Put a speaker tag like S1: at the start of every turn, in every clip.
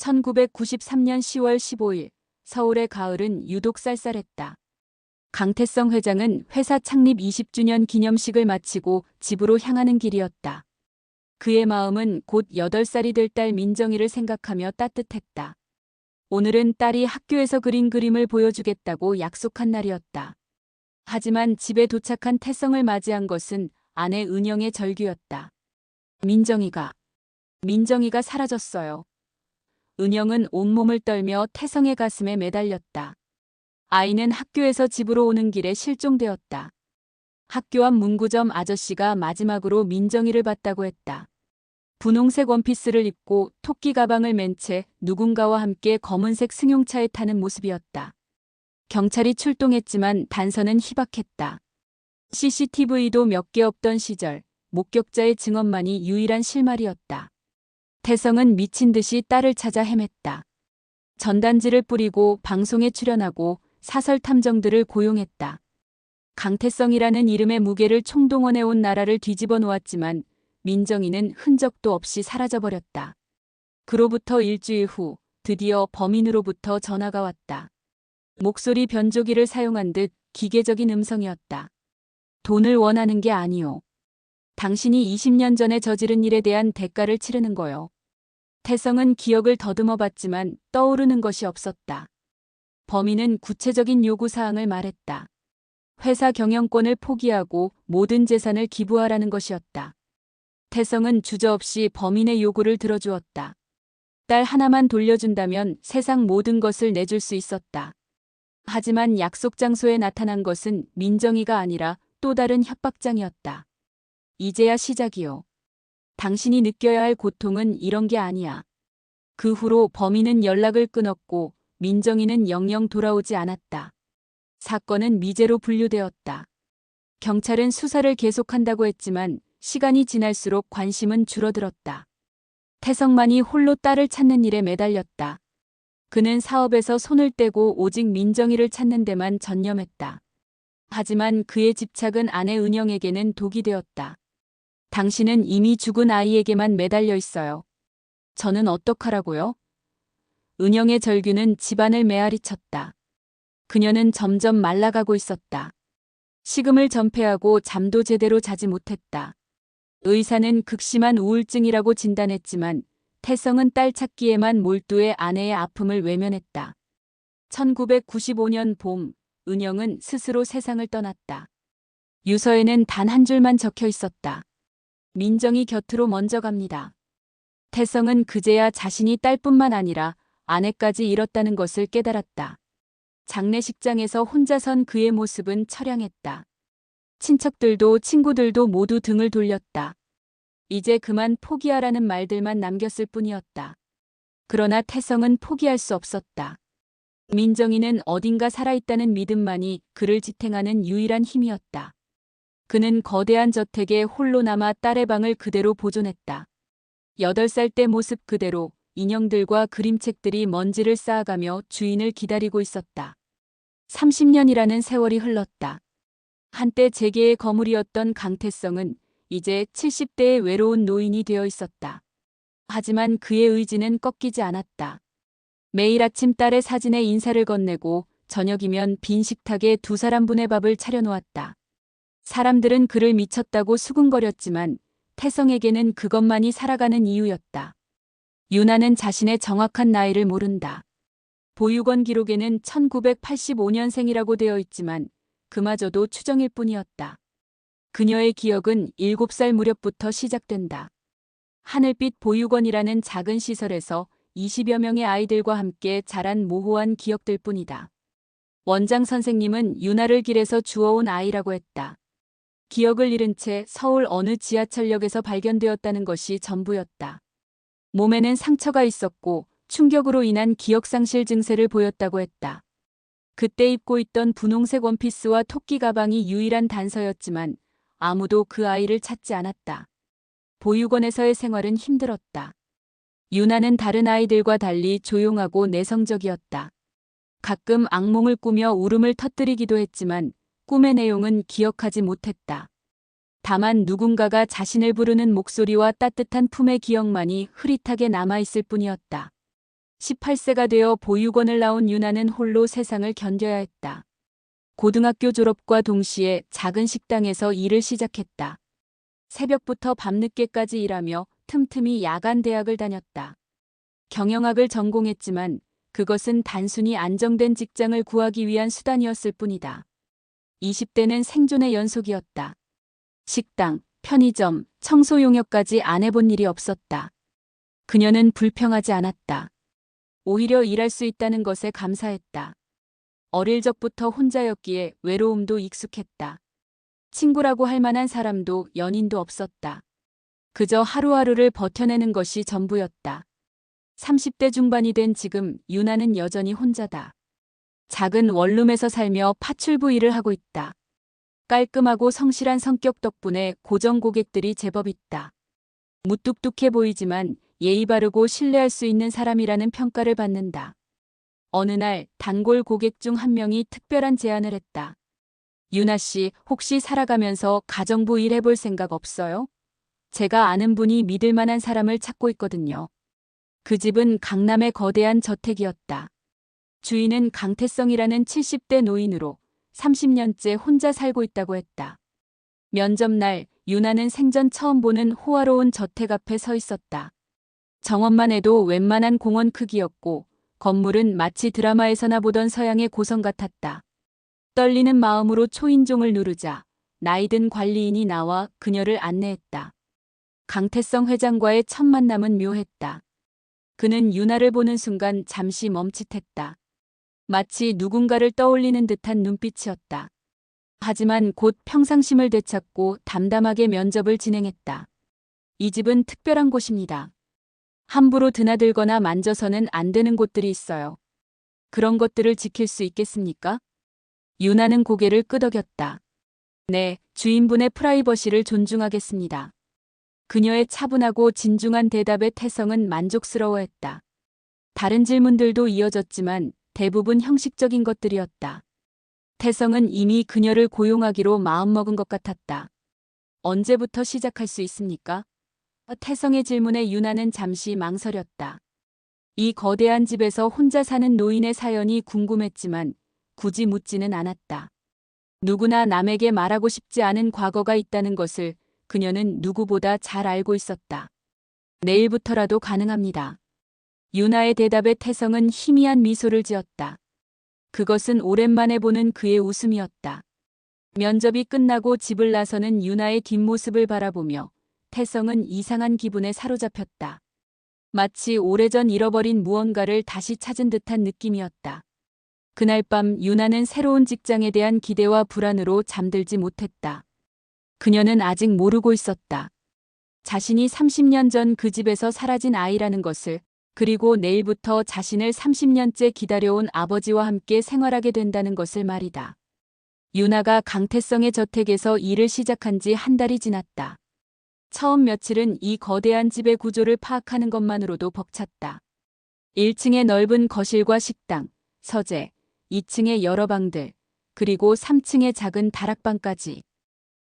S1: 1993년 10월 15일 서울의 가을은 유독 쌀쌀했다. 강태성 회장은 회사 창립 20주년 기념식을 마치고 집으로 향하는 길이었다. 그의 마음은 곧 8살이 될 딸 민정이를 생각하며 따뜻했다. 오늘은 딸이 학교에서 그린 그림을 보여주겠다고 약속한 날이었다. 하지만 집에 도착한 태성을 맞이한 것은 아내 은영의 절규였다. 민정이가 사라졌어요. 은영은 온몸을 떨며 태성의 가슴에 매달렸다. 아이는 학교에서 집으로 오는 길에 실종되었다. 학교 앞 문구점 아저씨가 마지막으로 민정이를 봤다고 했다. 분홍색 원피스를 입고 토끼 가방을 맨 채 누군가와 함께 검은색 승용차에 타는 모습이었다. 경찰이 출동했지만 단서는 희박했다. CCTV도 몇 개 없던 시절 목격자의 증언만이 유일한 실마리였다. 태성은 미친 듯이 딸을 찾아 헤맸다. 전단지를 뿌리고 방송에 출연하고 사설 탐정들을 고용했다. 강태성이라는 이름의 무게를 총동원해 온 나라를 뒤집어 놓았지만 민정이는 흔적도 없이 사라져버렸다. 그로부터 일주일 후 드디어 범인으로부터 전화가 왔다. 목소리 변조기를 사용한 듯 기계적인 음성이었다. 돈을 원하는 게 아니오. 당신이 20년 전에 저지른 일에 대한 대가를 치르는 거요. 태성은 기억을 더듬어 봤지만 떠오르는 것이 없었다. 범인은 구체적인 요구사항을 말했다. 회사 경영권을 포기하고 모든 재산을 기부하라는 것이었다. 태성은 주저없이 범인의 요구를 들어주었다. 딸 하나만 돌려준다면 세상 모든 것을 내줄 수 있었다. 하지만 약속 장소에 나타난 것은 민정이가 아니라 또 다른 협박장이었다. 이제야 시작이요. 당신이 느껴야 할 고통은 이런 게 아니야. 그 후로 범인은 연락을 끊었고 민정이는 영영 돌아오지 않았다. 사건은 미제로 분류되었다. 경찰은 수사를 계속한다고 했지만 시간이 지날수록 관심은 줄어들었다. 태성만이 홀로 딸을 찾는 일에 매달렸다. 그는 사업에서 손을 떼고 오직 민정이를 찾는 데만 전념했다. 하지만 그의 집착은 아내 은영에게는 독이 되었다. 당신은 이미 죽은 아이에게만 매달려 있어요. 저는 어떡하라고요? 은영의 절규는 집안을 메아리쳤다. 그녀는 점점 말라가고 있었다. 식음을 전폐하고 잠도 제대로 자지 못했다. 의사는 극심한 우울증이라고 진단했지만 태성은 딸 찾기에만 몰두해 아내의 아픔을 외면했다. 1995년 봄, 은영은 스스로 세상을 떠났다. 유서에는 단 한 줄만 적혀 있었다. 민정이 곁으로 먼저 갑니다. 태성은 그제야 자신이 딸뿐만 아니라 아내까지 잃었다는 것을 깨달았다. 장례식장에서 혼자 선 그의 모습은 처량했다. 친척들도 친구들도 모두 등을 돌렸다. 이제 그만 포기하라는 말들만 남겼을 뿐이었다. 그러나 태성은 포기할 수 없었다. 민정이는 어딘가 살아있다는 믿음만이 그를 지탱하는 유일한 힘이었다. 그는 거대한 저택에 홀로 남아 딸의 방을 그대로 보존했다. 8살 때 모습 그대로 인형들과 그림책들이 먼지를 쌓아가며 주인을 기다리고 있었다. 30년이라는 세월이 흘렀다. 한때 재계의 거물이었던 강태성은 이제 70대의 외로운 노인이 되어 있었다. 하지만 그의 의지는 꺾이지 않았다. 매일 아침 딸의 사진에 인사를 건네고 저녁이면 빈 식탁에 2사람분의 밥을 차려놓았다. 사람들은 그를 미쳤다고 수군거렸지만 태성에게는 그것만이 살아가는 이유였다. 유나는 자신의 정확한 나이를 모른다. 보육원 기록에는 1985년생이라고 되어 있지만 그마저도 추정일 뿐이었다. 그녀의 기억은 7살 무렵부터 시작된다. 하늘빛 보육원이라는 작은 시설에서 20여 명의 아이들과 함께 자란 모호한 기억들 뿐이다. 원장 선생님은 유나를 길에서 주워온 아이라고 했다. 기억을 잃은 채 서울 어느 지하철역에서 발견되었다는 것이 전부였다. 몸에는 상처가 있었고 충격으로 인한 기억상실 증세를 보였다고 했다. 그때 입고 있던 분홍색 원피스와 토끼 가방이 유일한 단서였지만 아무도 그 아이를 찾지 않았다. 보육원에서의 생활은 힘들었다. 유나는 다른 아이들과 달리 조용하고 내성적이었다. 가끔 악몽을 꾸며 울음을 터뜨리기도 했지만 꿈의 내용은 기억하지 못했다. 다만 누군가가 자신을 부르는 목소리와 따뜻한 품의 기억만이 흐릿하게 남아있을 뿐이었다. 18세가 되어 보육원을 나온 유나는 홀로 세상을 견뎌야 했다. 고등학교 졸업과 동시에 작은 식당에서 일을 시작했다. 새벽부터 밤늦게까지 일하며 틈틈이 야간 대학을 다녔다. 경영학을 전공했지만 그것은 단순히 안정된 직장을 구하기 위한 수단이었을 뿐이다. 20대는 생존의 연속이었다. 식당, 편의점, 청소 용역까지 안 해본 일이 없었다. 그녀는 불평하지 않았다. 오히려 일할 수 있다는 것에 감사했다. 어릴 적부터 혼자였기에 외로움도 익숙했다. 친구라고 할 만한 사람도 연인도 없었다. 그저 하루하루를 버텨내는 것이 전부였다. 30대 중반이 된 지금 유나는 여전히 혼자다. 작은 원룸에서 살며 파출부 일을 하고 있다. 깔끔하고 성실한 성격 덕분에 고정 고객들이 제법 있다. 무뚝뚝해 보이지만 예의 바르고 신뢰할 수 있는 사람이라는 평가를 받는다. 어느 날 단골 고객 중 한 명이 특별한 제안을 했다. 유나 씨, 혹시 살아가면서 가정부 일 해볼 생각 없어요? 제가 아는 분이 믿을 만한 사람을 찾고 있거든요. 그 집은 강남의 거대한 저택이었다. 주인은 강태성이라는 70대 노인으로 30년째 혼자 살고 있다고 했다. 면접 날 유나는 생전 처음 보는 호화로운 저택 앞에 서 있었다. 정원만 해도 웬만한 공원 크기였고 건물은 마치 드라마에서나 보던 서양의 고성 같았다. 떨리는 마음으로 초인종을 누르자 나이든 관리인이 나와 그녀를 안내했다. 강태성 회장과의 첫 만남은 묘했다. 그는 유나를 보는 순간 잠시 멈칫했다. 마치 누군가를 떠올리는 듯한 눈빛이었다. 하지만 곧 평상심을 되찾고 담담하게 면접을 진행했다. 이 집은 특별한 곳입니다. 함부로 드나들거나 만져서는 안 되는 곳들이 있어요. 그런 것들을 지킬 수 있겠습니까? 유나는 고개를 끄덕였다. 네, 주인분의 프라이버시를 존중하겠습니다. 그녀의 차분하고 진중한 대답에 태성은 만족스러워했다. 다른 질문들도 이어졌지만 대부분 형식적인 것들이었다. 태성은 이미 그녀를 고용하기로 마음먹은 것 같았다. 언제부터 시작할 수 있습니까? 태성의 질문에 유나는 잠시 망설였다. 이 거대한 집에서 혼자 사는 노인의 사연이 궁금했지만 굳이 묻지는 않았다. 누구나 남에게 말하고 싶지 않은 과거가 있다는 것을 그녀는 누구보다 잘 알고 있었다. 내일부터라도 가능합니다. 유나의 대답에 태성은 희미한 미소를 지었다. 그것은 오랜만에 보는 그의 웃음이었다. 면접이 끝나고 집을 나서는 유나의 뒷모습을 바라보며 태성은 이상한 기분에 사로잡혔다. 마치 오래전 잃어버린 무언가를 다시 찾은 듯한 느낌이었다. 그날 밤 유나는 새로운 직장에 대한 기대와 불안으로 잠들지 못했다. 그녀는 아직 모르고 있었다. 자신이 30년 전 그 집에서 사라진 아이라는 것을, 그리고 내일부터 자신을 30년째 기다려온 아버지와 함께 생활하게 된다는 것을 말이다. 유나가 강태성의 저택에서 일을 시작한 지 한 달이 지났다. 처음 며칠은 이 거대한 집의 구조를 파악하는 것만으로도 벅찼다. 1층의 넓은 거실과 식당, 서재, 2층의 여러 방들, 그리고 3층의 작은 다락방까지.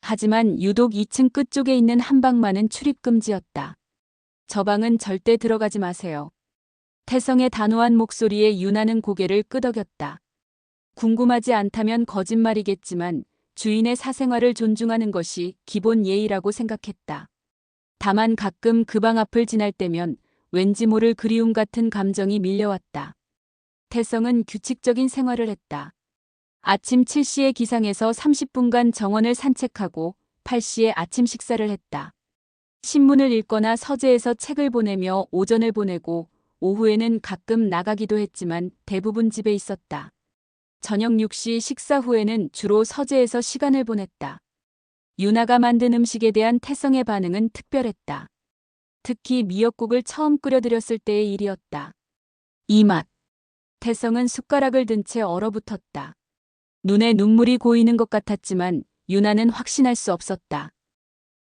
S1: 하지만 유독 2층 끝쪽에 있는 한 방만은 출입금지였다. 저 방은 절대 들어가지 마세요. 태성의 단호한 목소리에 유나는 고개를 끄덕였다. 궁금하지 않다면 거짓말이겠지만 주인의 사생활을 존중하는 것이 기본 예의라고 생각했다. 다만 가끔 그 방 앞을 지날 때면 왠지 모를 그리움 같은 감정이 밀려왔다. 태성은 규칙적인 생활을 했다. 아침 7시에 기상해서 30분간 정원을 산책하고 8시에 아침 식사를 했다. 신문을 읽거나 서재에서 책을 보내며 오전을 보내고 오후에는 가끔 나가기도 했지만 대부분 집에 있었다. 저녁 6시 식사 후에는 주로 서재에서 시간을 보냈다. 유나가 만든 음식에 대한 태성의 반응은 특별했다. 특히 미역국을 처음 끓여드렸을 때의 일이었다. 이 맛. 태성은 숟가락을 든 채 얼어붙었다. 눈에 눈물이 고이는 것 같았지만 유나는 확신할 수 없었다.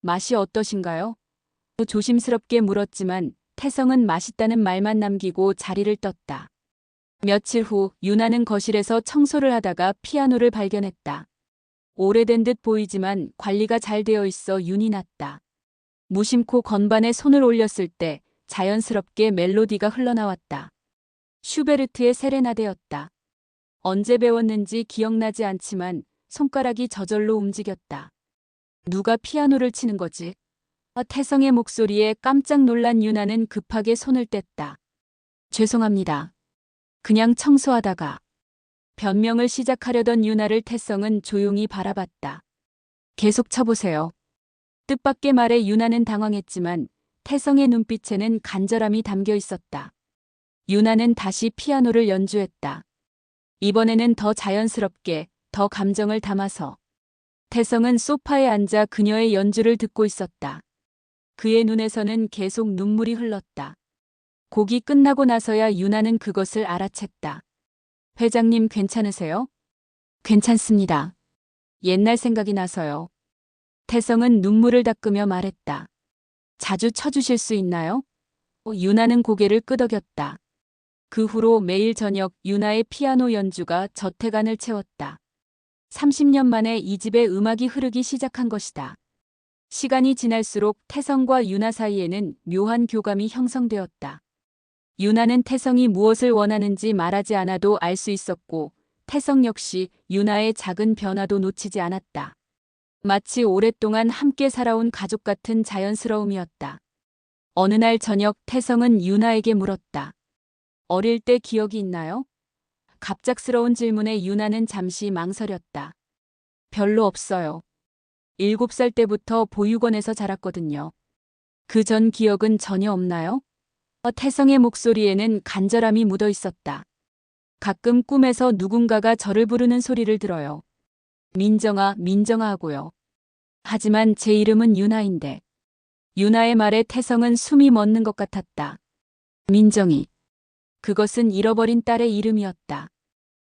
S1: 맛이 어떠신가요? 조심스럽게 물었지만 태성은 맛있다는 말만 남기고 자리를 떴다. 며칠 후 유나는 거실에서 청소를 하다가 피아노를 발견했다. 오래된 듯 보이지만 관리가 잘 되어 있어 윤이 났다. 무심코 건반에 손을 올렸을 때 자연스럽게 멜로디가 흘러나왔다. 슈베르트의 세레나데였다. 언제 배웠는지 기억나지 않지만 손가락이 저절로 움직였다. 누가 피아노를 치는 거지? 태성의 목소리에 깜짝 놀란 유나는 급하게 손을 뗐다. 죄송합니다. 그냥 청소하다가. 변명을 시작하려던 유나를 태성은 조용히 바라봤다. 계속 쳐보세요. 뜻밖의 말에 유나는 당황했지만 태성의 눈빛에는 간절함이 담겨 있었다. 유나는 다시 피아노를 연주했다. 이번에는 더 자연스럽게, 더 감정을 담아서. 태성은 소파에 앉아 그녀의 연주를 듣고 있었다. 그의 눈에서는 계속 눈물이 흘렀다. 곡이 끝나고 나서야 유나는 그것을 알아챘다. 회장님 괜찮으세요? 괜찮습니다. 옛날 생각이 나서요. 태성은 눈물을 닦으며 말했다. 자주 쳐주실 수 있나요? 유나는 고개를 끄덕였다. 그 후로 매일 저녁 유나의 피아노 연주가 저택안을 채웠다. 30년 만에 이 집에 음악이 흐르기 시작한 것이다. 시간이 지날수록 태성과 유나 사이에는 묘한 교감이 형성되었다. 유나는 태성이 무엇을 원하는지 말하지 않아도 알 수 있었고 태성 역시 유나의 작은 변화도 놓치지 않았다. 마치 오랫동안 함께 살아온 가족 같은 자연스러움이었다. 어느 날 저녁 태성은 유나에게 물었다. 어릴 때 기억이 있나요? 갑작스러운 질문에 유나는 잠시 망설였다. 별로 없어요. 7살 때부터 보육원에서 자랐거든요. 그 전 기억은 전혀 없나요? 태성의 목소리에는 간절함이 묻어 있었다. 가끔 꿈에서 누군가가 저를 부르는 소리를 들어요. 민정아, 민정아 하고요. 하지만 제 이름은 유나인데. 유나의 말에 태성은 숨이 멎는 것 같았다. 민정이. 그것은 잃어버린 딸의 이름이었다.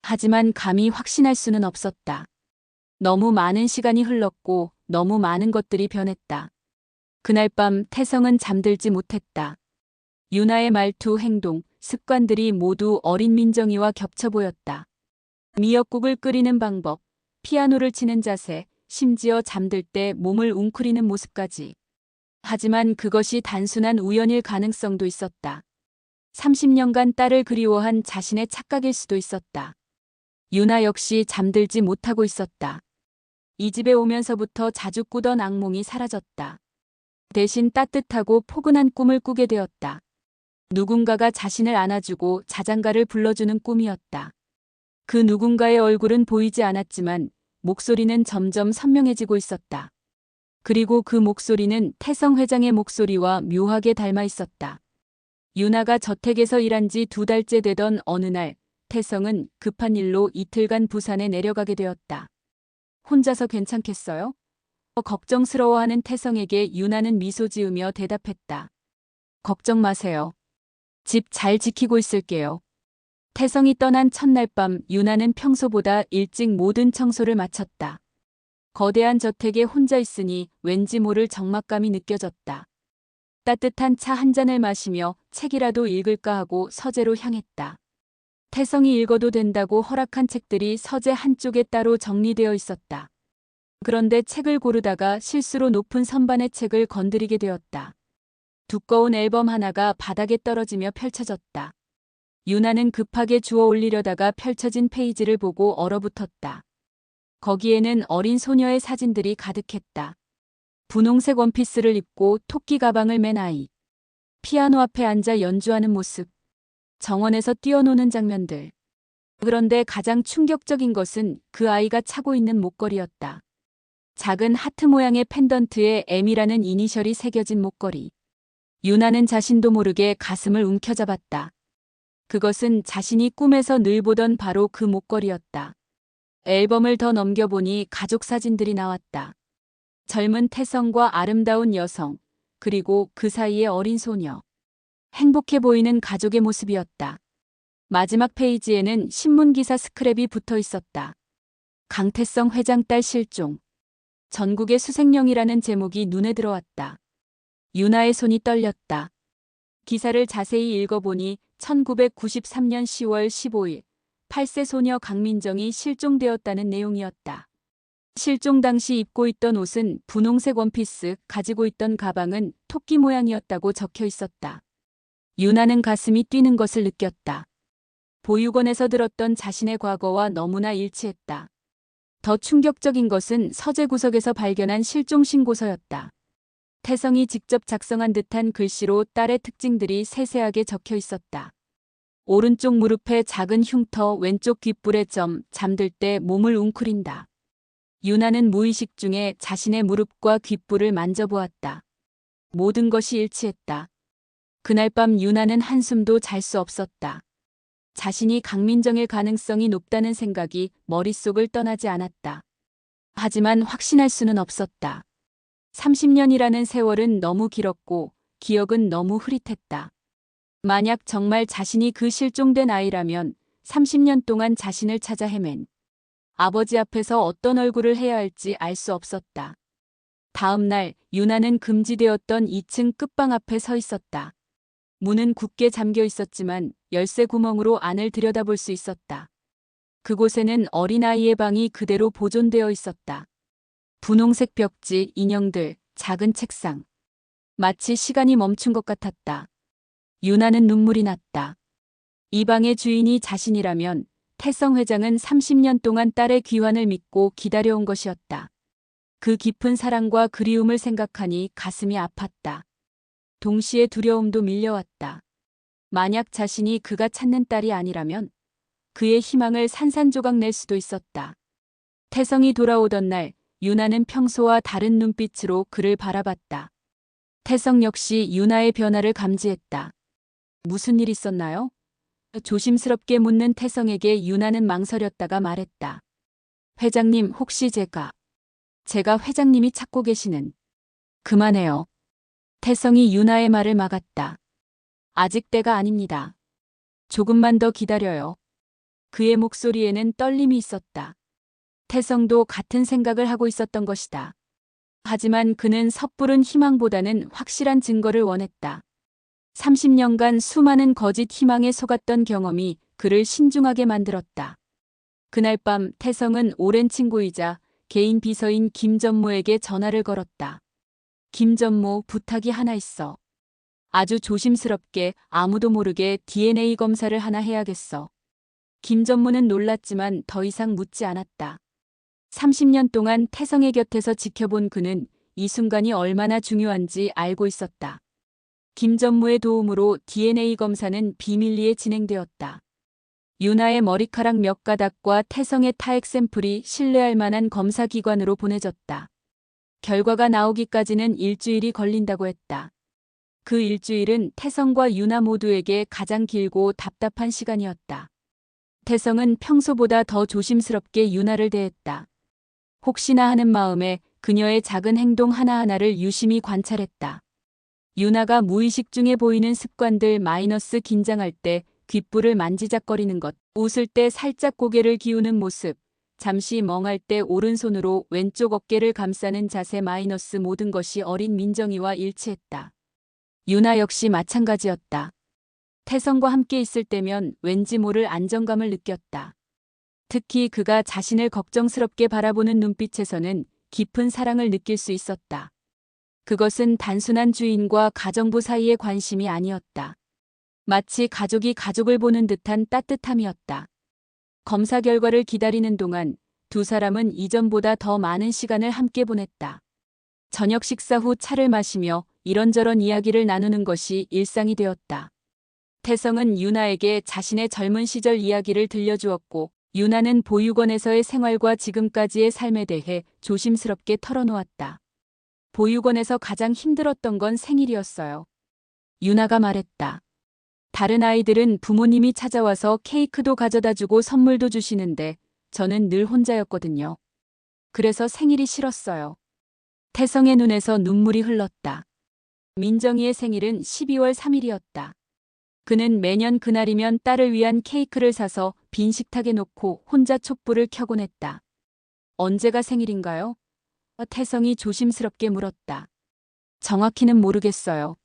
S1: 하지만 감히 확신할 수는 없었다. 너무 많은 시간이 흘렀고 너무 많은 것들이 변했다. 그날 밤 태성은 잠들지 못했다. 유나의 말투, 행동, 습관들이 모두 어린 민정이와 겹쳐 보였다. 미역국을 끓이는 방법, 피아노를 치는 자세, 심지어 잠들 때 몸을 웅크리는 모습까지. 하지만 그것이 단순한 우연일 가능성도 있었다. 30년간 딸을 그리워한 자신의 착각일 수도 있었다. 유나 역시 잠들지 못하고 있었다. 이 집에 오면서부터 자주 꾸던 악몽이 사라졌다. 대신 따뜻하고 포근한 꿈을 꾸게 되었다. 누군가가 자신을 안아주고 자장가를 불러주는 꿈이었다. 그 누군가의 얼굴은 보이지 않았지만 목소리는 점점 선명해지고 있었다. 그리고 그 목소리는 태성 회장의 목소리와 묘하게 닮아 있었다. 유나가 저택에서 일한 지 2달째 되던 어느 날 태성은 급한 일로 이틀간 부산에 내려가게 되었다. 혼자서 괜찮겠어요? 걱정스러워하는 태성에게 유나는 미소 지으며 대답했다. 걱정 마세요. 집 잘 지키고 있을게요. 태성이 떠난 첫날 밤 유나는 평소보다 일찍 모든 청소를 마쳤다. 거대한 저택에 혼자 있으니 왠지 모를 적막감이 느껴졌다. 따뜻한 차 한 잔을 마시며 책이라도 읽을까 하고 서재로 향했다. 태성이 읽어도 된다고 허락한 책들이 서재 한쪽에 따로 정리되어 있었다. 그런데 책을 고르다가 실수로 높은 선반의 책을 건드리게 되었다. 두꺼운 앨범 하나가 바닥에 떨어지며 펼쳐졌다. 유나는 급하게 주워 올리려다가 펼쳐진 페이지를 보고 얼어붙었다. 거기에는 어린 소녀의 사진들이 가득했다. 분홍색 원피스를 입고 토끼 가방을 맨 아이. 피아노 앞에 앉아 연주하는 모습. 정원에서 뛰어노는 장면들. 그런데 가장 충격적인 것은 그 아이가 차고 있는 목걸이였다. 작은 하트 모양의 펜던트에 M이라는 이니셜이 새겨진 목걸이. 유나는 자신도 모르게 가슴을 움켜잡았다. 그것은 자신이 꿈에서 늘 보던 바로 그 목걸이였다. 앨범을 더 넘겨보니 가족 사진들이 나왔다. 젊은 태성과 아름다운 여성, 그리고 그 사이의 어린 소녀. 행복해 보이는 가족의 모습이었다. 마지막 페이지에는 신문기사 스크랩이 붙어 있었다. 강태성 회장 딸 실종. 전국의 수색령이라는 제목이 눈에 들어왔다. 유나의 손이 떨렸다. 기사를 자세히 읽어보니 1993년 10월 15일 8세 소녀 강민정이 실종되었다는 내용이었다. 실종 당시 입고 있던 옷은 분홍색 원피스, 가지고 있던 가방은 토끼 모양이었다고 적혀 있었다. 유나는 가슴이 뛰는 것을 느꼈다. 보육원에서 들었던 자신의 과거와 너무나 일치했다. 더 충격적인 것은 서재 구석에서 발견한 실종 신고서였다. 태성이 직접 작성한 듯한 글씨로 딸의 특징들이 세세하게 적혀 있었다. 오른쪽 무릎에 작은 흉터, 왼쪽 귓불에 점, 잠들 때 몸을 웅크린다. 유나는 무의식 중에 자신의 무릎과 귓불을 만져보았다. 모든 것이 일치했다. 그날 밤 유나는 한숨도 잘 수 없었다. 자신이 강민정일 가능성이 높다는 생각이 머릿속을 떠나지 않았다. 하지만 확신할 수는 없었다. 30년이라는 세월은 너무 길었고 기억은 너무 흐릿했다. 만약 정말 자신이 그 실종된 아이라면 30년 동안 자신을 찾아 헤맨 아버지 앞에서 어떤 얼굴을 해야 할지 알 수 없었다. 다음 날 유나는 금지되었던 2층 끝방 앞에 서 있었다. 문은 굳게 잠겨 있었지만 열쇠 구멍으로 안을 들여다볼 수 있었다. 그곳에는 어린아이의 방이 그대로 보존되어 있었다. 분홍색 벽지, 인형들, 작은 책상. 마치 시간이 멈춘 것 같았다. 유나는 눈물이 났다. 이 방의 주인이 자신이라면 태성 회장은 30년 동안 딸의 귀환을 믿고 기다려온 것이었다. 그 깊은 사랑과 그리움을 생각하니 가슴이 아팠다. 동시에 두려움도 밀려왔다. 만약 자신이 그가 찾는 딸이 아니라면 그의 희망을 산산조각 낼 수도 있었다. 태성이 돌아오던 날 유나는 평소와 다른 눈빛으로 그를 바라봤다. 태성 역시 유나의 변화를 감지했다. 무슨 일 있었나요? 조심스럽게 묻는 태성에게 유나는 망설였다가 말했다. 회장님, 혹시 제가 회장님이 찾고 계시는. 그만해요. 태성이 유나의 말을 막았다. 아직 때가 아닙니다. 조금만 더 기다려요. 그의 목소리에는 떨림이 있었다. 태성도 같은 생각을 하고 있었던 것이다. 하지만 그는 섣부른 희망보다는 확실한 증거를 원했다. 30년간 수많은 거짓 희망에 속았던 경험이 그를 신중하게 만들었다. 그날 밤 태성은 오랜 친구이자 개인 비서인 김전모에게 전화를 걸었다. 김전모, 부탁이 하나 있어. 아주 조심스럽게 아무도 모르게 DNA 검사를 하나 해야겠어. 김전모는 놀랐지만 더 이상 묻지 않았다. 30년 동안 태성의 곁에서 지켜본 그는 이 순간이 얼마나 중요한지 알고 있었다. 김전무의 도움으로 DNA 검사는 비밀리에 진행되었다. 유나의 머리카락 몇 가닥과 태성의 타액 샘플이 신뢰할 만한 검사기관으로 보내졌다. 결과가 나오기까지는 일주일이 걸린다고 했다. 그 일주일은 태성과 유나 모두에게 가장 길고 답답한 시간이었다. 태성은 평소보다 더 조심스럽게 유나를 대했다. 혹시나 하는 마음에 그녀의 작은 행동 하나하나를 유심히 관찰했다. 유나가 무의식 중에 보이는 습관들 마이너스 긴장할 때 귓불을 만지작거리는 것, 웃을 때 살짝 고개를 기우는 모습, 잠시 멍할 때 오른손으로 왼쪽 어깨를 감싸는 자세 마이너스 모든 것이 어린 민정이와 일치했다. 유나 역시 마찬가지였다. 태성과 함께 있을 때면 왠지 모를 안정감을 느꼈다. 특히 그가 자신을 걱정스럽게 바라보는 눈빛에서는 깊은 사랑을 느낄 수 있었다. 그것은 단순한 주인과 가정부 사이의 관심이 아니었다. 마치 가족이 가족을 보는 듯한 따뜻함이었다. 검사 결과를 기다리는 동안 두 사람은 이전보다 더 많은 시간을 함께 보냈다. 저녁 식사 후 차를 마시며 이런저런 이야기를 나누는 것이 일상이 되었다. 태성은 유나에게 자신의 젊은 시절 이야기를 들려주었고 유나는 보육원에서의 생활과 지금까지의 삶에 대해 조심스럽게 털어놓았다. 보육원에서 가장 힘들었던 건 생일이었어요. 유나가 말했다. 다른 아이들은 부모님이 찾아와서 케이크도 가져다주고 선물도 주시는데 저는 늘 혼자였거든요. 그래서 생일이 싫었어요. 태성의 눈에서 눈물이 흘렀다. 민정이의 생일은 12월 3일이었다. 그는 매년 그날이면 딸을 위한 케이크를 사서 빈 식탁에 놓고 혼자 촛불을 켜곤 했다. 언제가 생일인가요? 태성이 조심스럽게 물었다. 정확히는 모르겠어요.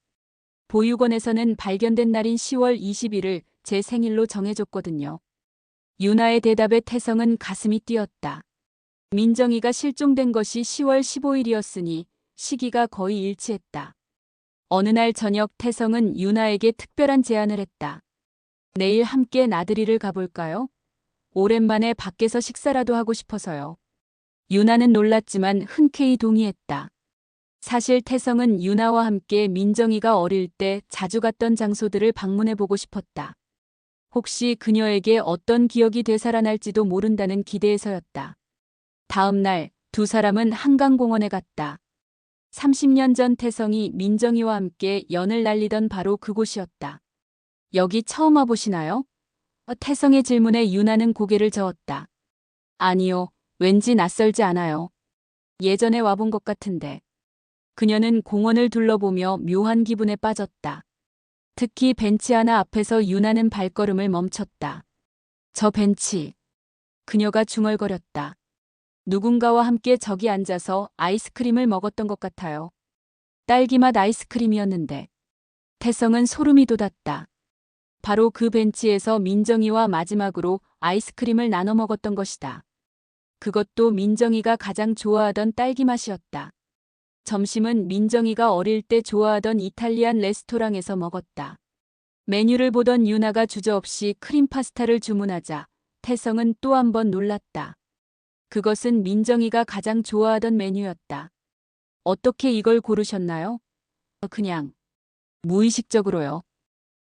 S1: 보육원에서는 발견된 날인 10월 20일을 제 생일로 정해줬거든요. 유나의 대답에 태성은 가슴이 뛰었다. 민정이가 실종된 것이 10월 15일이었으니 시기가 거의 일치했다. 어느 날 저녁 태성은 유나에게 특별한 제안을 했다. 내일 함께 나들이를 가볼까요? 오랜만에 밖에서 식사라도 하고 싶어서요. 유나는 놀랐지만 흔쾌히 동의했다. 사실 태성은 유나와 함께 민정이가 어릴 때 자주 갔던 장소들을 방문해보고 싶었다. 혹시 그녀에게 어떤 기억이 되살아날지도 모른다는 기대에서였다. 다음 날 두 사람은 한강공원에 갔다. 30년 전 태성이 민정이와 함께 연을 날리던 바로 그곳이었다. 여기 처음 와보시나요? 태성의 질문에 유나는 고개를 저었다. 아니요, 왠지 낯설지 않아요. 예전에 와본 것 같은데. 그녀는 공원을 둘러보며 묘한 기분에 빠졌다. 특히 벤치 하나 앞에서 유나는 발걸음을 멈췄다. 저 벤치. 그녀가 중얼거렸다. 누군가와 함께 저기 앉아서 아이스크림을 먹었던 것 같아요. 딸기맛 아이스크림이었는데. 태성은 소름이 돋았다. 바로 그 벤치에서 민정이와 마지막으로 아이스크림을 나눠 먹었던 것이다. 그것도 민정이가 가장 좋아하던 딸기 맛이었다. 점심은 민정이가 어릴 때 좋아하던 이탈리안 레스토랑에서 먹었다. 메뉴를 보던 유나가 주저없이 크림 파스타를 주문하자 태성은 또 한 번 놀랐다. 그것은 민정이가 가장 좋아하던 메뉴였다. 어떻게 이걸 고르셨나요? 그냥 무의식적으로요.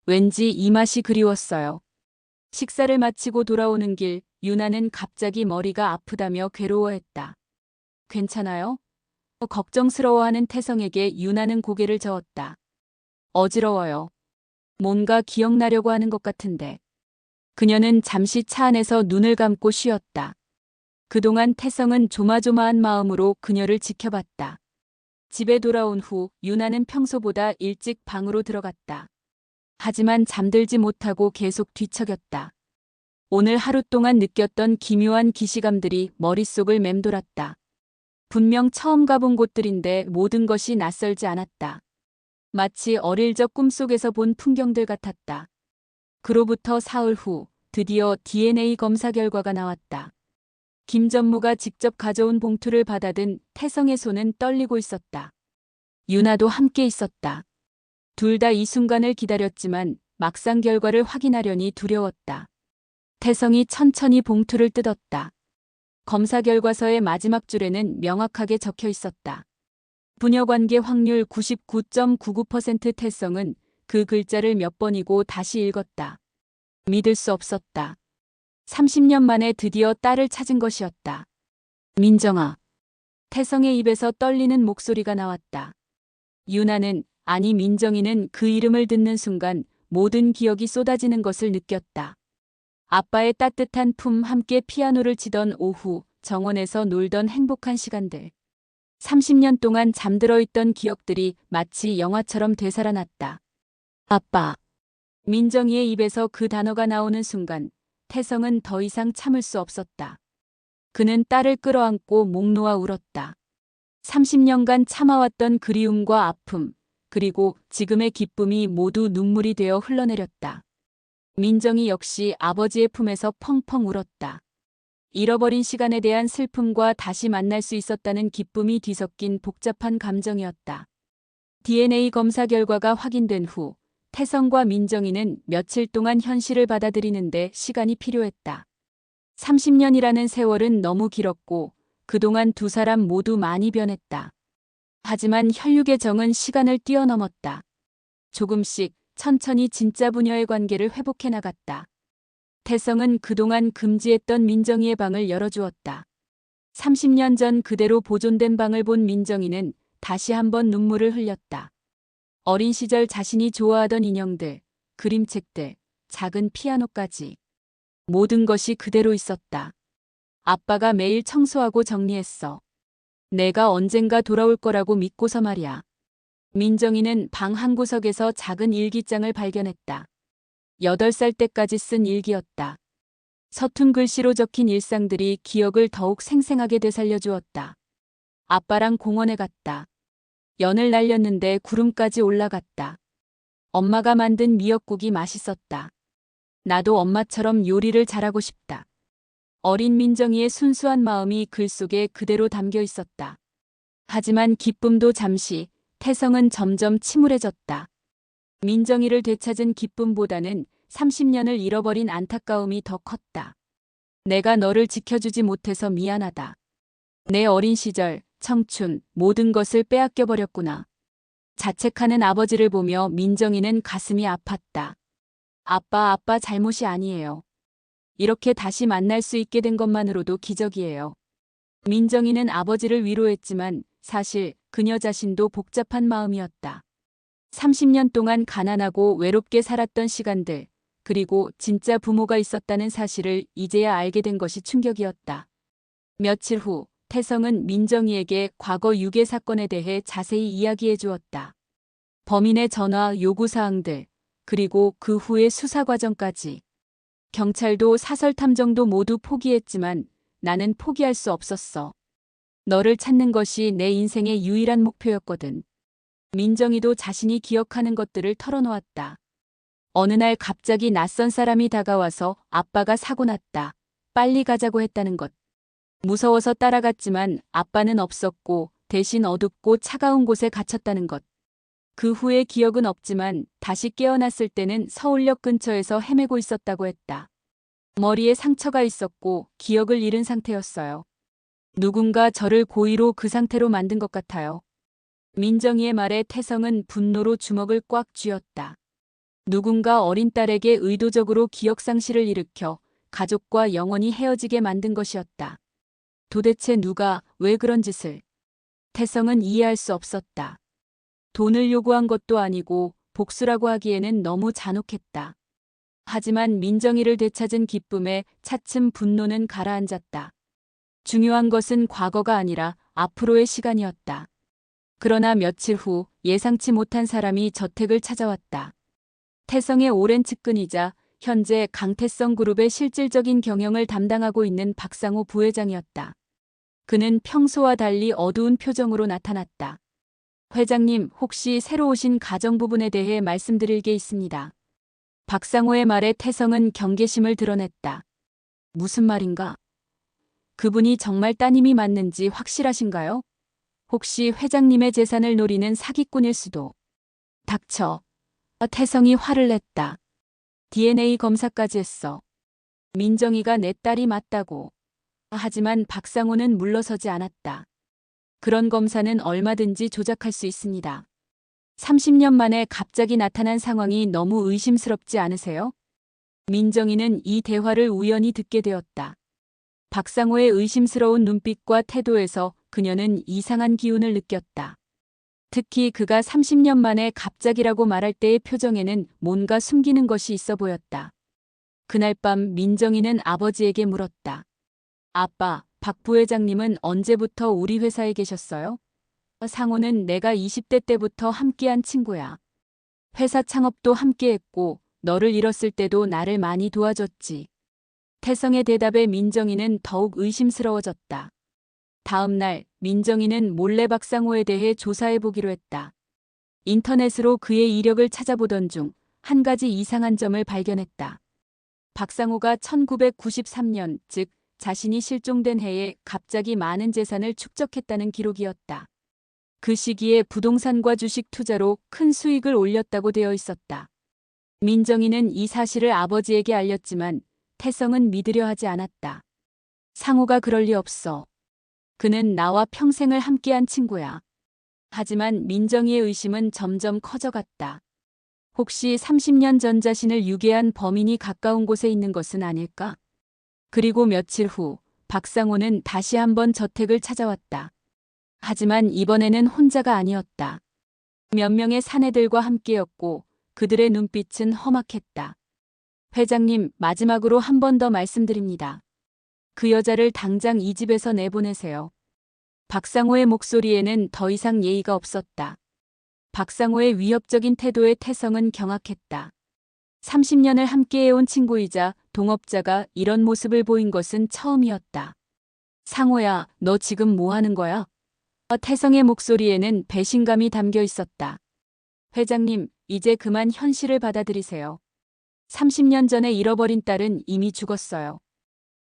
S1: 왠지 이 맛이 그리웠어요. 식사를 마치고 돌아오는 길, 유나는 갑자기 머리가 아프다며 괴로워했다. 괜찮아요? 걱정스러워하는 태성에게 유나는 고개를 저었다. 어지러워요. 뭔가 기억나려고 하는 것 같은데. 그녀는 잠시 차 안에서 눈을 감고 쉬었다. 그동안 태성은 조마조마한 마음으로 그녀를 지켜봤다. 집에 돌아온 후 유나는 평소보다 일찍 방으로 들어갔다. 하지만 잠들지 못하고 계속 뒤척였다. 오늘 하루 동안 느꼈던 기묘한 기시감들이 머릿속을 맴돌았다. 분명 처음 가본 곳들인데 모든 것이 낯설지 않았다. 마치 어릴 적 꿈속에서 본 풍경들 같았다. 그로부터 사흘 후 드디어 DNA 검사 결과가 나왔다. 김 전무가 직접 가져온 봉투를 받아든 태성의 손은 떨리고 있었다. 유나도 함께 있었다. 둘 다 이 순간을 기다렸지만 막상 결과를 확인하려니 두려웠다. 태성이 천천히 봉투를 뜯었다. 검사 결과서의 마지막 줄에는 명확하게 적혀 있었다. 부녀관계 확률 99.99% 태성은 그 글자를 몇 번이고 다시 읽었다. 믿을 수 없었다. 30년 만에 드디어 딸을 찾은 것이었다. 민정아. 태성의 입에서 떨리는 목소리가 나왔다. 유나는, 아니 민정이는 그 이름을 듣는 순간 모든 기억이 쏟아지는 것을 느꼈다. 아빠의 따뜻한 품 함께 피아노를 치던 오후, 정원에서 놀던 행복한 시간들. 30년 동안 잠들어 있던 기억들이 마치 영화처럼 되살아났다. 아빠. 민정이의 입에서 그 단어가 나오는 순간 태성은 더 이상 참을 수 없었다. 그는 딸을 끌어안고 목 놓아 울었다. 30년간 참아왔던 그리움과 아픔, 그리고 지금의 기쁨이 모두 눈물이 되어 흘러내렸다. 민정이 역시 아버지의 품에서 펑펑 울었다. 잃어버린 시간에 대한 슬픔과 다시 만날 수 있었다는 기쁨이 뒤섞인 복잡한 감정이었다. DNA 검사 결과가 확인된 후 태성과 민정이는 며칠 동안 현실을 받아들이는데 시간이 필요했다. 30년이라는 세월은 너무 길었고 그동안 두 사람 모두 많이 변했다. 하지만 혈육의 정은 시간을 뛰어넘었다. 조금씩 천천히 진짜 부녀의 관계를 회복해 나갔다. 태성은 그동안 금지했던 민정이의 방을 열어주었다. 30년 전 그대로 보존된 방을 본 민정이는 다시 한번 눈물을 흘렸다. 어린 시절 자신이 좋아하던 인형들, 그림책들, 작은 피아노까지. 모든 것이 그대로 있었다. 아빠가 매일 청소하고 정리했어. 내가 언젠가 돌아올 거라고 믿고서 말이야. 민정이는 방 한 구석에서 작은 일기장을 발견했다. 8살 때까지 쓴 일기였다. 서툰 글씨로 적힌 일상들이 기억을 더욱 생생하게 되살려 주었다. 아빠랑 공원에 갔다. 연을 날렸는데 구름까지 올라갔다. 엄마가 만든 미역국이 맛있었다. 나도 엄마처럼 요리를 잘하고 싶다. 어린 민정이의 순수한 마음이 글 속에 그대로 담겨 있었다. 하지만 기쁨도 잠시, 태성은 점점 침울해졌다. 민정이를 되찾은 기쁨보다는 30년을 잃어버린 안타까움이 더 컸다. 내가 너를 지켜주지 못해서 미안하다. 내 어린 시절, 청춘, 모든 것을 빼앗겨버렸구나. 자책하는 아버지를 보며 민정이는 가슴이 아팠다. 아빠 잘못이 아니에요. 이렇게 다시 만날 수 있게 된 것만으로도 기적이에요. 민정이는 아버지를 위로했지만 사실 그녀 자신도 복잡한 마음이었다. 30년 동안 가난하고 외롭게 살았던 시간들, 그리고 진짜 부모가 있었다는 사실을 이제야 알게 된 것이 충격이었다. 며칠 후 태성은 민정이에게 과거 유괴 사건에 대해 자세히 이야기해 주었다. 범인의 전화 요구사항들, 그리고 그 후의 수사 과정까지. 경찰도 사설 탐정도 모두 포기했지만 나는 포기할 수 없었어. 너를 찾는 것이 내 인생의 유일한 목표였거든. 민정이도 자신이 기억하는 것들을 털어놓았다. 어느 날 갑자기 낯선 사람이 다가와서 아빠가 사고 났다. 빨리 가자고 했다는 것. 무서워서 따라갔지만 아빠는 없었고 대신 어둡고 차가운 곳에 갇혔다는 것. 그 후의 기억은 없지만 다시 깨어났을 때는 서울역 근처에서 헤매고 있었다고 했다. 머리에 상처가 있었고 기억을 잃은 상태였어요. 누군가 저를 고의로 그 상태로 만든 것 같아요. 민정이의 말에 태성은 분노로 주먹을 꽉 쥐었다. 누군가 어린 딸에게 의도적으로 기억상실을 일으켜 가족과 영원히 헤어지게 만든 것이었다. 도대체 누가 왜 그런 짓을? 태성은 이해할 수 없었다. 돈을 요구한 것도 아니고 복수라고 하기에는 너무 잔혹했다. 하지만 민정이를 되찾은 기쁨에 차츰 분노는 가라앉았다. 중요한 것은 과거가 아니라 앞으로의 시간이었다. 그러나 며칠 후 예상치 못한 사람이 저택을 찾아왔다. 태성의 오랜 측근이자 현재 강태성 그룹의 실질적인 경영을 담당하고 있는 박상호 부회장이었다. 그는 평소와 달리 어두운 표정으로 나타났다. 회장님, 혹시 새로 오신 가정부분에 대해 말씀드릴 게 있습니다. 박상호의 말에 태성은 경계심을 드러냈다. 무슨 말인가? 그분이 정말 따님이 맞는지 확실하신가요? 혹시 회장님의 재산을 노리는 사기꾼일 수도. 닥쳐. 태성이 화를 냈다. DNA 검사까지 했어. 민정이가 내 딸이 맞다고. 하지만 박상호는 물러서지 않았다. 그런 검사는 얼마든지 조작할 수 있습니다. 30년 만에 갑자기 나타난 상황이 너무 의심스럽지 않으세요? 민정이는 이 대화를 우연히 듣게 되었다. 박상호의 의심스러운 눈빛과 태도에서 그녀는 이상한 기운을 느꼈다. 특히 그가 30년 만에 갑자기라고 말할 때의 표정에는 뭔가 숨기는 것이 있어 보였다. 그날 밤 민정이는 아버지에게 물었다. 아빠, 박 부회장님은 언제부터 우리 회사에 계셨어요? 상호는 내가 20대 때부터 함께한 친구야. 회사 창업도 함께했고 너를 잃었을 때도 나를 많이 도와줬지. 태성의 대답에 민정이는 더욱 의심스러워졌다. 다음 날 민정이는 몰래 박상호에 대해 조사해보기로 했다. 인터넷으로 그의 이력을 찾아보던 중 한 가지 이상한 점을 발견했다. 박상호가 1993년, 즉 자신이 실종된 해에 갑자기 많은 재산을 축적했다는 기록이었다. 그 시기에 부동산과 주식 투자로 큰 수익을 올렸다고 되어 있었다. 민정이는 이 사실을 아버지에게 알렸지만 태성은 믿으려 하지 않았다. 상호가 그럴 리 없어. 그는 나와 평생을 함께한 친구야. 하지만 민정이의 의심은 점점 커져갔다. 혹시 30년 전 자신을 유괴한 범인이 가까운 곳에 있는 것은 아닐까? 그리고 며칠 후 박상호는 다시 한번 저택을 찾아왔다. 하지만 이번에는 혼자가 아니었다. 몇 명의 사내들과 함께였고 그들의 눈빛은 험악했다. 회장님, 마지막으로 한 번 더 말씀드립니다. 그 여자를 당장 이 집에서 내보내세요. 박상호의 목소리에는 더 이상 예의가 없었다. 박상호의 위협적인 태도에 태성은 경악했다. 30년을 함께해온 친구이자 동업자가 이런 모습을 보인 것은 처음이었다. 상호야, 너 지금 뭐 하는 거야? 태성의 목소리에는 배신감이 담겨 있었다. 회장님, 이제 그만 현실을 받아들이세요. 30년 전에 잃어버린 딸은 이미 죽었어요.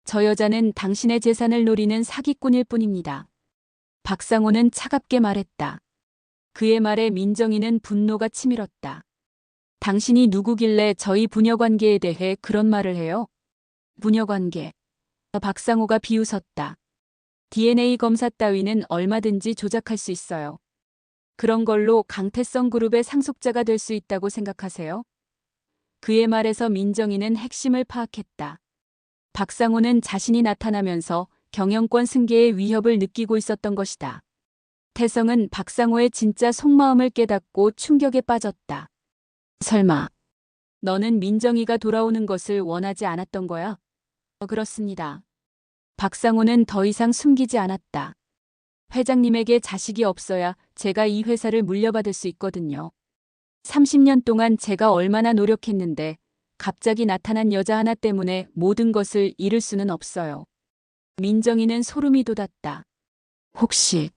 S1: 저 여자는 당신의 재산을 노리는 사기꾼일 뿐입니다. 박상호는 차갑게 말했다. 그의 말에 민정이는 분노가 치밀었다. 당신이 누구길래 저희 부녀관계에 대해 그런 말을 해요? 부녀관계. 박상호가 비웃었다. DNA 검사 따위는 얼마든지 조작할 수 있어요. 그런 걸로 강태성 그룹의 상속자가 될 수 있다고 생각하세요? 그의 말에서 민정이는 핵심을 파악했다. 박상호는 자신이 나타나면서 경영권 승계의 위협을 느끼고 있었던 것이다. 태성은 박상호의 진짜 속마음을 깨닫고 충격에 빠졌다. 설마, 너는 민정이가 돌아오는 것을 원하지 않았던 거야? 그렇습니다. 박상호는 더 이상 숨기지 않았다. 회장님에게 자식이 없어야 제가 이 회사를 물려받을 수 있거든요. 30년 동안 제가 얼마나 노력했는데 갑자기 나타난 여자 하나 때문에 모든 것을 잃을 수는 없어요. 민정이는 소름이 돋았다. 혹시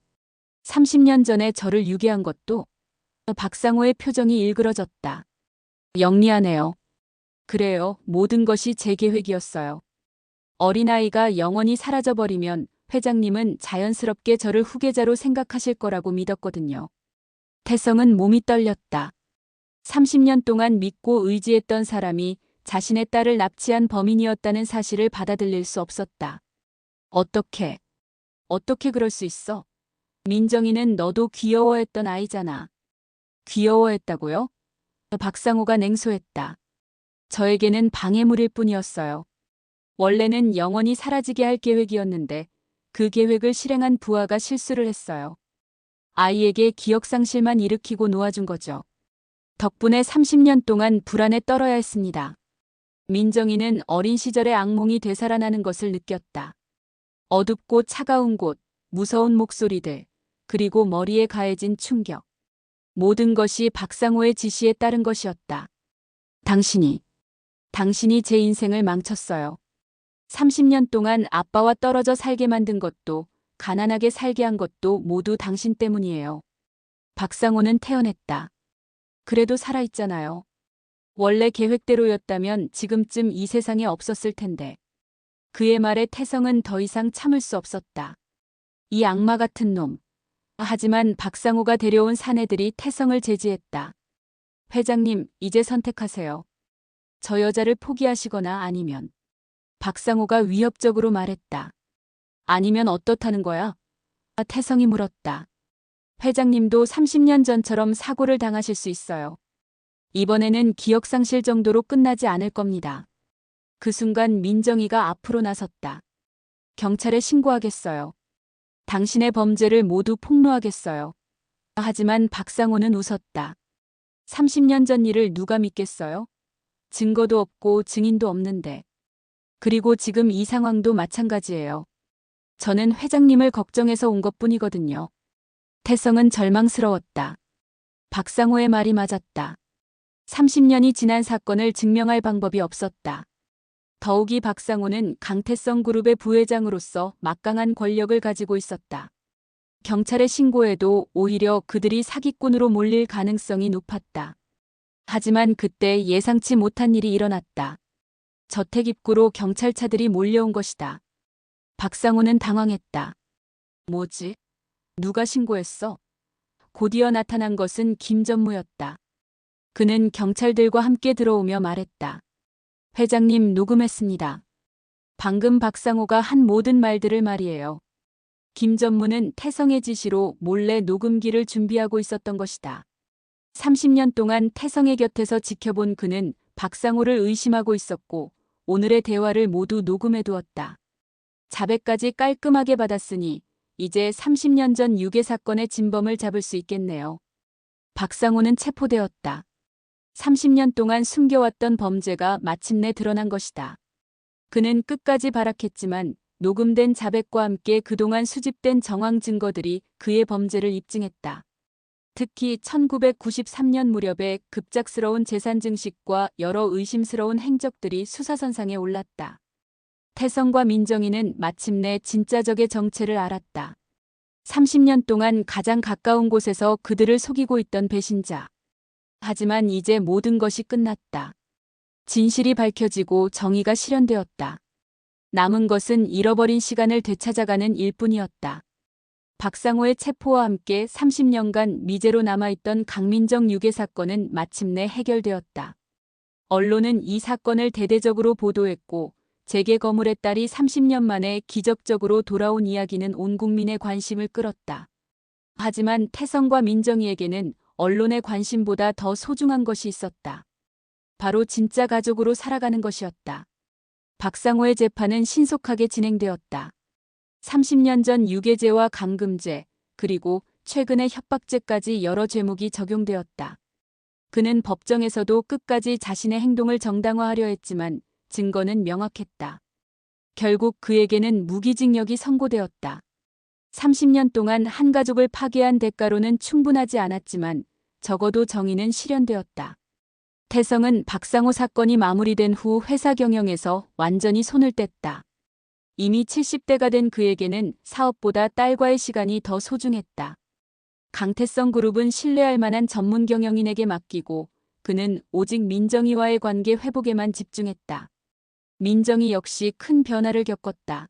S1: 30년 전에 저를 유괴한 것도? 박상호의 표정이 일그러졌다. 영리하네요. 그래요. 모든 것이 제 계획이었어요. 어린아이가 영원히 사라져버리면 회장님은 자연스럽게 저를 후계자로 생각하실 거라고 믿었거든요. 태성은 몸이 떨렸다. 30년 동안 믿고 의지했던 사람이 자신의 딸을 납치한 범인이었다는 사실을 받아들일 수 없었다. 어떻게 그럴 수 있어? 민정이는 너도 귀여워했던 아이잖아. 귀여워했다고요? 박상호가 냉소했다. 저에게는 방해물일 뿐이었어요. 원래는 영원히 사라지게 할 계획이었는데 그 계획을 실행한 부하가 실수를 했어요. 아이에게 기억상실만 일으키고 놓아준 거죠. 덕분에 30년 동안 불안에 떨어야 했습니다. 민정이는 어린 시절의 악몽이 되살아나는 것을 느꼈다. 어둡고 차가운 곳, 무서운 목소리들, 그리고 머리에 가해진 충격. 모든 것이 박상호의 지시에 따른 것이었다. 당신이 제 인생을 망쳤어요. 30년 동안 아빠와 떨어져 살게 만든 것도, 가난하게 살게 한 것도 모두 당신 때문이에요. 박상호는 태어냈다. 그래도 살아있잖아요. 원래 계획대로였다면 지금쯤 이 세상에 없었을 텐데. 그의 말에 태성은 더 이상 참을 수 없었다. 이 악마 같은 놈. 하지만 박상호가 데려온 사내들이 태성을 제지했다. 회장님, 이제 선택하세요. 저 여자를 포기하시거나 아니면. 박상호가 위협적으로 말했다. 아니면 어떻다는 거야? 태성이 물었다. 회장님도 30년 전처럼 사고를 당하실 수 있어요. 이번에는 기억상실 정도로 끝나지 않을 겁니다. 그 순간 민정이가 앞으로 나섰다. 경찰에 신고하겠어요. 당신의 범죄를 모두 폭로하겠어요. 하지만 박상호는 웃었다. 30년 전 일을 누가 믿겠어요? 증거도 없고 증인도 없는데. 그리고 지금 이 상황도 마찬가지예요. 저는 회장님을 걱정해서 온 것뿐이거든요. 태성은 절망스러웠다. 박상호의 말이 맞았다. 30년이 지난 사건을 증명할 방법이 없었다. 더욱이 박상호는 강태성 그룹의 부회장으로서 막강한 권력을 가지고 있었다. 경찰에 신고해도 오히려 그들이 사기꾼으로 몰릴 가능성이 높았다. 하지만 그때 예상치 못한 일이 일어났다. 저택 입구로 경찰차들이 몰려온 것이다. 박상호는 당황했다. 뭐지? 누가 신고했어? 곧이어 나타난 것은 김전무였다. 그는 경찰들과 함께 들어오며 말했다. 회장님, 녹음했습니다. 방금 박상호가 한 모든 말들을 말이에요. 김전무는 태성의 지시로 몰래 녹음기를 준비하고 있었던 것이다. 30년 동안 태성의 곁에서 지켜본 그는 박상호를 의심하고 있었고 오늘의 대화를 모두 녹음해 두었다. 자백까지 깔끔하게 받았으니 이제 30년 전 유괴 사건의 진범을 잡을 수 있겠네요. 박상호는 체포되었다. 30년 동안 숨겨왔던 범죄가 마침내 드러난 것이다. 그는 끝까지 발악했지만 녹음된 자백과 함께 그동안 수집된 정황 증거들이 그의 범죄를 입증했다. 특히 1993년 무렵의 급작스러운 재산 증식과 여러 의심스러운 행적들이 수사선상에 올랐다. 태성과 민정이는 마침내 진짜적의 정체를 알았다. 30년 동안 가장 가까운 곳에서 그들을 속이고 있던 배신자. 하지만 이제 모든 것이 끝났다. 진실이 밝혀지고 정의가 실현되었다. 남은 것은 잃어버린 시간을 되찾아가는 일뿐이었다. 박상호의 체포와 함께 30년간 미제로 남아있던 강민정 유괴 사건은 마침내 해결되었다. 언론은 이 사건을 대대적으로 보도했고 재계 거물의 딸이 30년 만에 기적적으로 돌아온 이야기는 온 국민의 관심을 끌었다. 하지만 태성과 민정이에게는 언론의 관심보다 더 소중한 것이 있었다. 바로 진짜 가족으로 살아가는 것이었다. 박상호의 재판은 신속하게 진행되었다. 30년 전 유괴죄와 감금죄, 그리고 최근의 협박죄까지 여러 죄목이 적용되었다. 그는 법정에서도 끝까지 자신의 행동을 정당화하려 했지만 증거는 명확했다. 결국 그에게는 무기징역이 선고되었다. 30년 동안 한 가족을 파괴한 대가로는 충분하지 않았지만 적어도 정의는 실현되었다. 태성은 박상호 사건이 마무리된 후 회사 경영에서 완전히 손을 뗐다. 이미 70대가 된 그에게는 사업보다 딸과의 시간이 더 소중했다. 강태성 그룹은 신뢰할 만한 전문 경영인에게 맡기고 그는 오직 민정이와의 관계 회복에만 집중했다. 민정이 역시 큰 변화를 겪었다.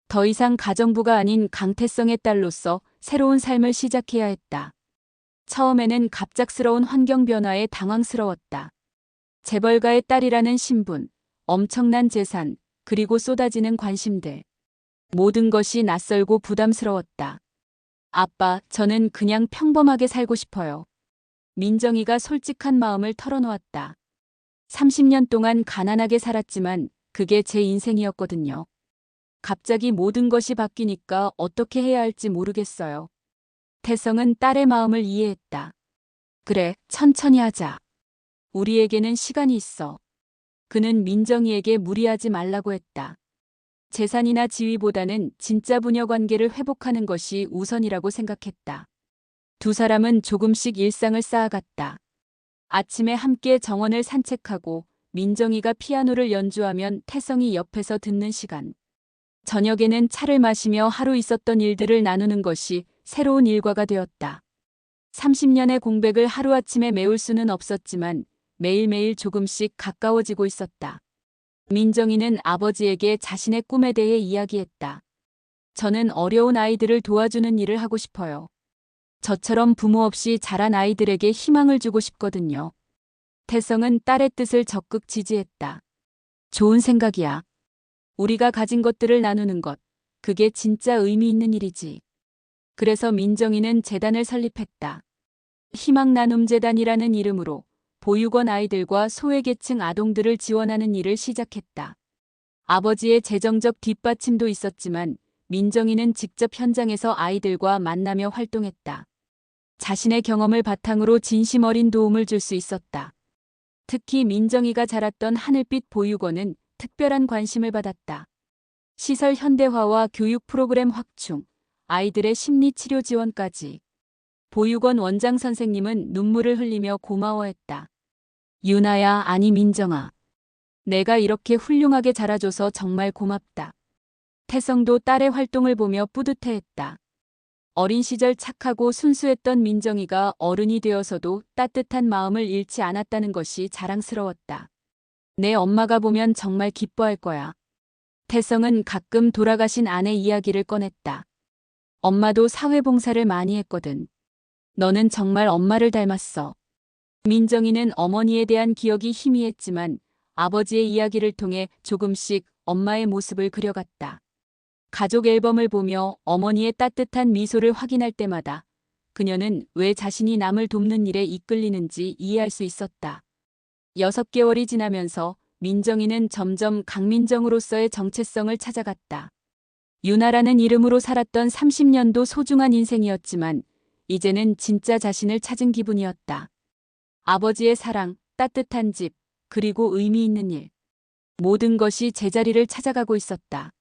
S1: 더 이상 가정부가 아닌 강태성의 딸로서 새로운 삶을 시작해야 했다. 처음에는 갑작스러운 환경 변화에 당황스러웠다. 재벌가의 딸이라는 신분, 엄청난 재산, 그리고 쏟아지는 관심들. 모든 것이 낯설고 부담스러웠다. 아빠, 저는 그냥 평범하게 살고 싶어요. 민정이가 솔직한 마음을 털어놓았다. 30년 동안 가난하게 살았지만 그게 제 인생이었거든요. 갑자기 모든 것이 바뀌니까 어떻게 해야 할지 모르겠어요. 태성은 딸의 마음을 이해했다. 그래, 천천히 하자. 우리에게는 시간이 있어. 그는 민정이에게 무리하지 말라고 했다. 재산이나 지위보다는 진짜 부녀 관계를 회복하는 것이 우선이라고 생각했다. 두 사람은 조금씩 일상을 쌓아갔다. 아침에 함께 정원을 산책하고 민정이가 피아노를 연주하면 태성이 옆에서 듣는 시간. 저녁에는 차를 마시며 하루 있었던 일들을 나누는 것이 새로운 일과가 되었다. 30년의 공백을 하루아침에 메울 수는 없었지만 매일매일 조금씩 가까워지고 있었다. 민정이는 아버지에게 자신의 꿈에 대해 이야기했다. 저는 어려운 아이들을 도와주는 일을 하고 싶어요. 저처럼 부모 없이 자란 아이들에게 희망을 주고 싶거든요. 태성은 딸의 뜻을 적극 지지했다. 좋은 생각이야. 우리가 가진 것들을 나누는 것, 그게 진짜 의미 있는 일이지. 그래서 민정이는 재단을 설립했다. 희망나눔재단이라는 이름으로 보육원 아이들과 소외계층 아동들을 지원하는 일을 시작했다. 아버지의 재정적 뒷받침도 있었지만 민정이는 직접 현장에서 아이들과 만나며 활동했다. 자신의 경험을 바탕으로 진심 어린 도움을 줄 수 있었다. 특히 민정이가 자랐던 하늘빛 보육원은 특별한 관심을 받았다. 시설 현대화와 교육 프로그램 확충, 아이들의 심리치료 지원까지. 보육원 원장 선생님은 눈물을 흘리며 고마워했다. 유나야, 아니 민정아. 내가 이렇게 훌륭하게 자라줘서 정말 고맙다. 태성도 딸의 활동을 보며 뿌듯해했다. 어린 시절 착하고 순수했던 민정이가 어른이 되어서도 따뜻한 마음을 잃지 않았다는 것이 자랑스러웠다. 내 엄마가 보면 정말 기뻐할 거야. 태성은 가끔 돌아가신 아내 이야기를 꺼냈다. 엄마도 사회봉사를 많이 했거든. 너는 정말 엄마를 닮았어. 민정이는 어머니에 대한 기억이 희미했지만 아버지의 이야기를 통해 조금씩 엄마의 모습을 그려갔다. 가족 앨범을 보며 어머니의 따뜻한 미소를 확인할 때마다 그녀는 왜 자신이 남을 돕는 일에 이끌리는지 이해할 수 있었다. 6개월이 지나면서 민정이는 점점 강민정으로서의 정체성을 찾아갔다. 유나라는 이름으로 살았던 30년도 소중한 인생이었지만 이제는 진짜 자신을 찾은 기분이었다. 아버지의 사랑, 따뜻한 집, 그리고 의미 있는 일. 모든 것이 제자리를 찾아가고 있었다.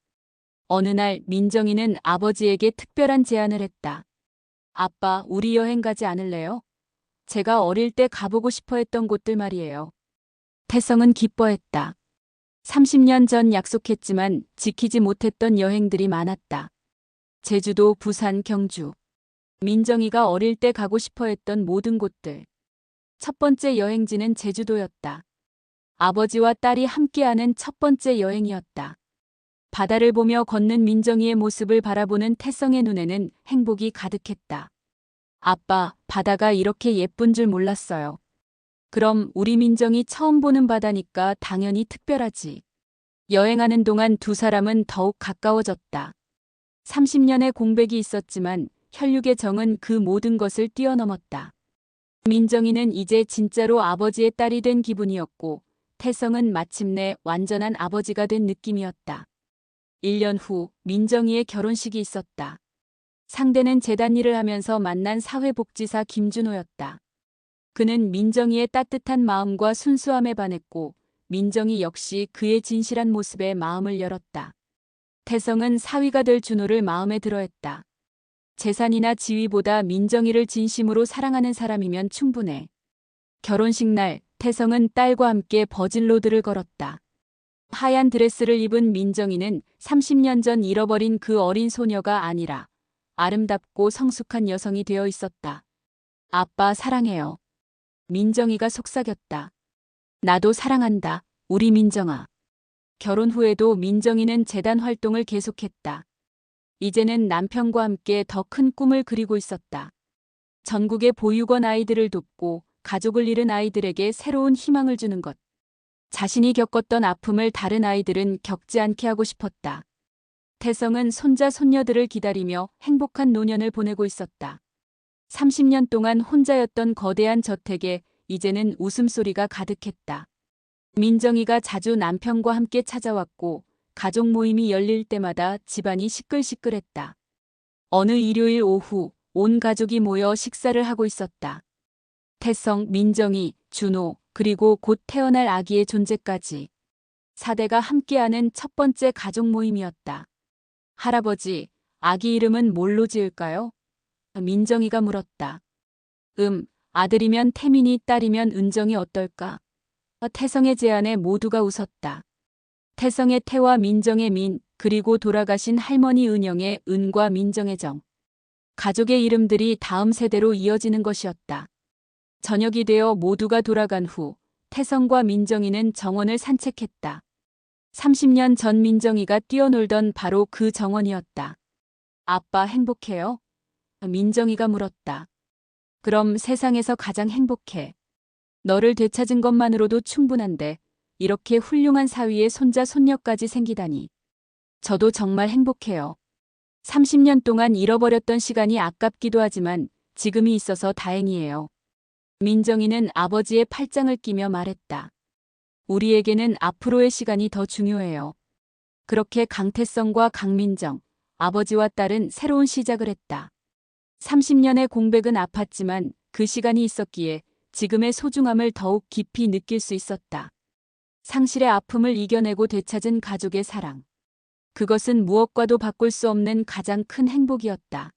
S1: 어느 날 민정이는 아버지에게 특별한 제안을 했다. 아빠, 우리 여행 가지 않을래요? 제가 어릴 때 가보고 싶어 했던 곳들 말이에요. 태성은 기뻐했다. 30년 전 약속했지만 지키지 못했던 여행들이 많았다. 제주도, 부산, 경주. 민정이가 어릴 때 가고 싶어 했던 모든 곳들. 첫 번째 여행지는 제주도였다. 아버지와 딸이 함께하는 첫 번째 여행이었다. 바다를 보며 걷는 민정이의 모습을 바라보는 태성의 눈에는 행복이 가득했다. 아빠, 바다가 이렇게 예쁜 줄 몰랐어요. 그럼 우리 민정이 처음 보는 바다니까 당연히 특별하지. 여행하는 동안 두 사람은 더욱 가까워졌다. 30년의 공백이 있었지만 혈육의 정은 그 모든 것을 뛰어넘었다. 민정이는 이제 진짜로 아버지의 딸이 된 기분이었고, 태성은 마침내 완전한 아버지가 된 느낌이었다. 1년 후 민정이의 결혼식이 있었다. 상대는 재단 일을 하면서 만난 사회복지사 김준호였다. 그는 민정이의 따뜻한 마음과 순수함에 반했고, 민정이 역시 그의 진실한 모습에 마음을 열었다. 태성은 사위가 될 준호를 마음에 들어했다. 재산이나 지위보다 민정이를 진심으로 사랑하는 사람이면 충분해. 결혼식 날, 태성은 딸과 함께 버진로드를 걸었다. 하얀 드레스를 입은 민정이는 30년 전 잃어버린 그 어린 소녀가 아니라 아름답고 성숙한 여성이 되어 있었다. 아빠 사랑해요. 민정이가 속삭였다. 나도 사랑한다, 우리 민정아. 결혼 후에도 민정이는 재단 활동을 계속했다. 이제는 남편과 함께 더 큰 꿈을 그리고 있었다. 전국의 보육원 아이들을 돕고 가족을 잃은 아이들에게 새로운 희망을 주는 것. 자신이 겪었던 아픔을 다른 아이들은 겪지 않게 하고 싶었다. 태성은 손자 손녀들을 기다리며 행복한 노년을 보내고 있었다. 30년 동안 혼자였던 거대한 저택에 이제는 웃음소리가 가득했다. 민정이가 자주 남편과 함께 찾아왔고 가족 모임이 열릴 때마다 집안이 시끌시끌했다. 어느 일요일 오후 온 가족이 모여 식사를 하고 있었다. 태성, 민정이, 준호, 그리고 곧 태어날 아기의 존재까지. 4대가 함께하는 첫 번째 가족 모임이었다. 할아버지, 아기 이름은 뭘로 지을까요? 민정이가 물었다. 아들이면 태민이, 딸이면 은정이 어떨까? 태성의 제안에 모두가 웃었다. 태성의 태와 민정의 민, 그리고 돌아가신 할머니 은영의 은과 민정의 정. 가족의 이름들이 다음 세대로 이어지는 것이었다. 저녁이 되어 모두가 돌아간 후 태성과 민정이는 정원을 산책했다. 30년 전 민정이가 뛰어놀던 바로 그 정원이었다. 아빠 행복해요? 민정이가 물었다. 그럼 세상에서 가장 행복해. 너를 되찾은 것만으로도 충분한데 이렇게 훌륭한 사위의 손자 손녀까지 생기다니. 저도 정말 행복해요. 30년 동안 잃어버렸던 시간이 아깝기도 하지만 지금이 있어서 다행이에요. 민정이는 아버지의 팔짱을 끼며 말했다. 우리에게는 앞으로의 시간이 더 중요해요. 그렇게 강태성과 강민정, 아버지와 딸은 새로운 시작을 했다. 30년의 공백은 아팠지만 그 시간이 있었기에 지금의 소중함을 더욱 깊이 느낄 수 있었다. 상실의 아픔을 이겨내고 되찾은 가족의 사랑. 그것은 무엇과도 바꿀 수 없는 가장 큰 행복이었다.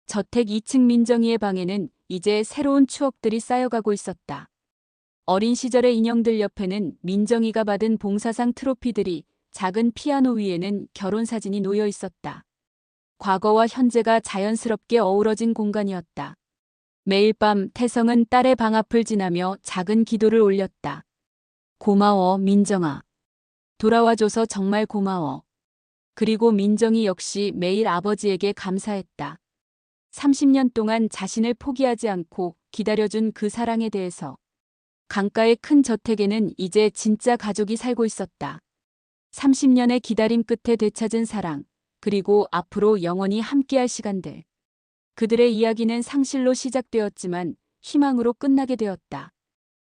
S1: 저택 2층 민정이의 방에는 이제 새로운 추억들이 쌓여가고 있었다. 어린 시절의 인형들 옆에는 민정이가 받은 봉사상 트로피들이, 작은 피아노 위에는 결혼사진이 놓여 있었다. 과거와 현재가 자연스럽게 어우러진 공간이었다. 매일 밤 태성은 딸의 방 앞을 지나며 작은 기도를 올렸다. 고마워, 민정아. 돌아와줘서 정말 고마워. 그리고 민정이 역시 매일 아버지에게 감사했다. 30년 동안 자신을 포기하지 않고 기다려준 그 사랑에 대해서. 강가의 큰 저택에는 이제 진짜 가족이 살고 있었다. 30년의 기다림 끝에 되찾은 사랑, 그리고 앞으로 영원히 함께할 시간들. 그들의 이야기는 상실로 시작되었지만 희망으로 끝나게 되었다.